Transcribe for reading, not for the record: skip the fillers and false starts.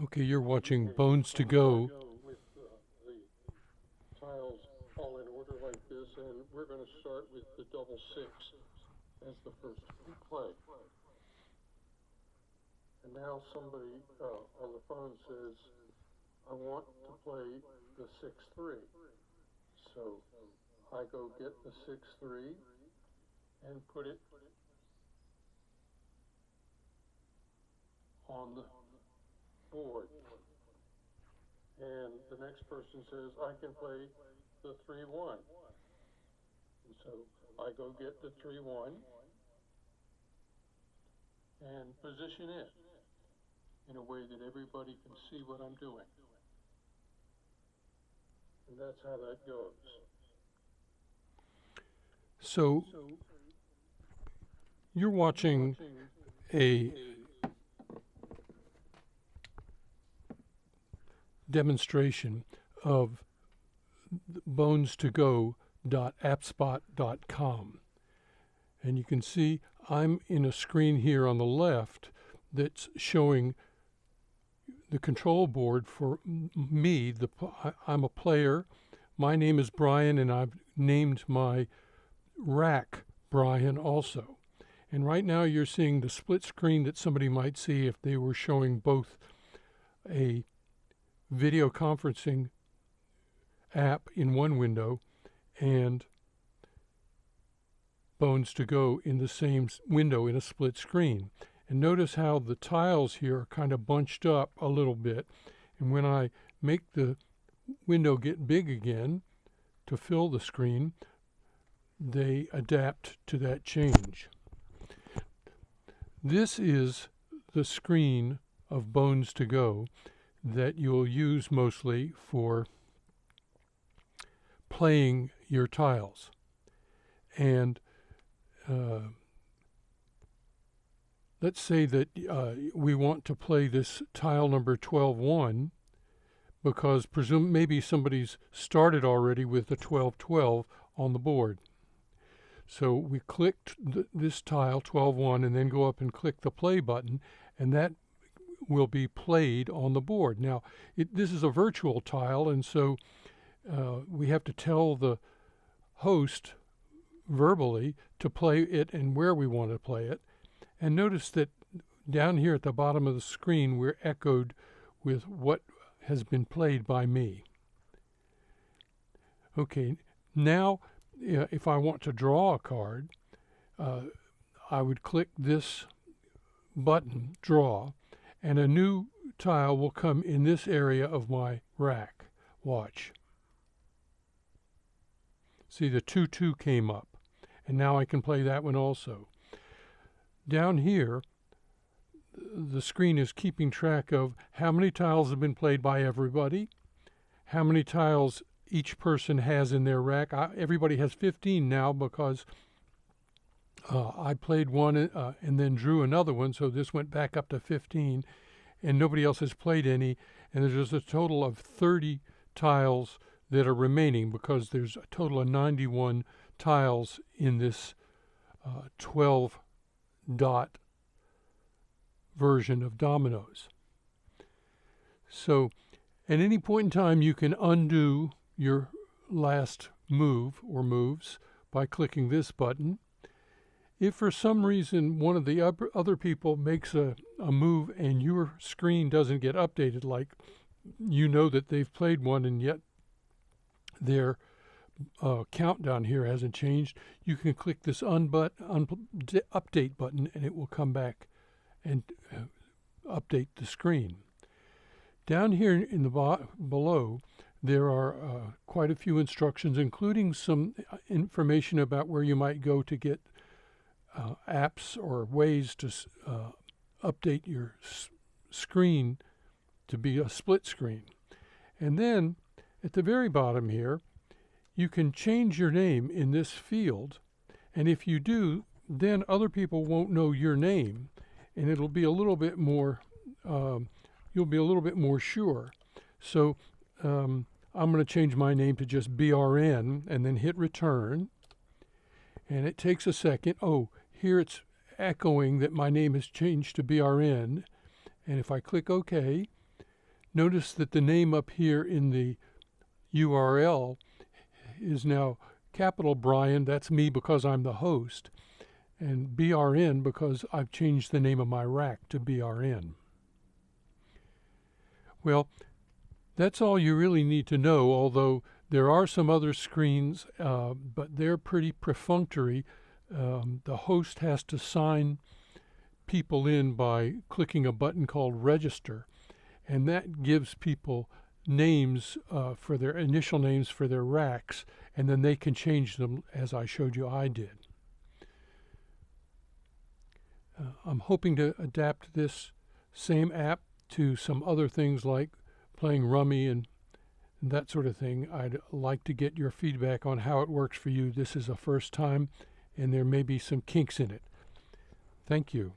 Okay, you're watching Bones to Go. With the tiles all in order like this, and we're going to start with the double six as the first play. And now somebody on the phone says, I want to play the 6-3. So I go get the 6-3 and put it on the board. And the next person says, I can play the 3-1. And so I go get the 3-1 and position it in a way that everybody can see what I'm doing. And that's how that goes. So you're watching a demonstration of BonesToGo.appspot.com. And you can see I'm in a screen here on the left that's showing the control board for me. I'm a player. My name is Brian, and I've named my rack Brian also. And right now you're seeing the split screen that somebody might see if they were showing both a video conferencing app in one window and Bones to Go in the same window in a split screen. And notice how the tiles here are kind of bunched up a little bit. And when I make the window get big again to fill the screen, they adapt to that change. This is the screen of Bones to Go that you'll use mostly for playing your tiles. And let's say that we want to play this tile number 12-1 because maybe somebody's started already with the 12-12 on the board. So we clicked this tile 12-1 and then go up and click the play button, and that will be played on the board. Now, this is a virtual tile, and so we have to tell the host verbally to play it and where we want to play it. And notice that down here at the bottom of the screen, we're echoed with what has been played by me. Okay, now if I want to draw a card, I would click this button, Draw, and a new tile will come in this area of my rack. Watch. See, the 2-2 came up, and now I can play that one also. Down here, the screen is keeping track of how many tiles have been played by everybody, how many tiles each person has in their rack. Everybody has 15 now because I played one and then drew another one, so this went back up to 15, and nobody else has played any, and there's just a total of 30 tiles that are remaining because there's a total of 91 tiles in this 12-dot version of dominoes. So at any point in time you can undo your last move or moves by clicking this button. If for some reason one of the other people makes a move and your screen doesn't get updated, like you know that they've played one and yet their countdown here hasn't changed, you can click this update button and it will come back and update the screen. Down here in the below, there are quite a few instructions, including some information about where you might go to get apps or ways to update your screen to be a split screen. And then at the very bottom here, you can change your name in this field, and if you do, then other people won't know your name, and it'll be a little bit more, you'll be a little bit more sure. So I'm going to change my name to just BRN and then hit return, and it takes a second. Oh, here it's echoing that my name has changed to BRN, and if I click OK, notice that the name up here in the URL is now capital Brian, that's me because I'm the host, and BRN because I've changed the name of my rack to BRN. Well, that's all you really need to know, although there are some other screens, but they're pretty perfunctory. The host has to sign people in by clicking a button called Register, and that gives people names for their initial names for their racks, and then they can change them as I showed you I did. I'm hoping to adapt this same app to some other things like playing rummy and that sort of thing. I'd like to get your feedback on how it works for you. This is a first time, and there may be some kinks in it. Thank you.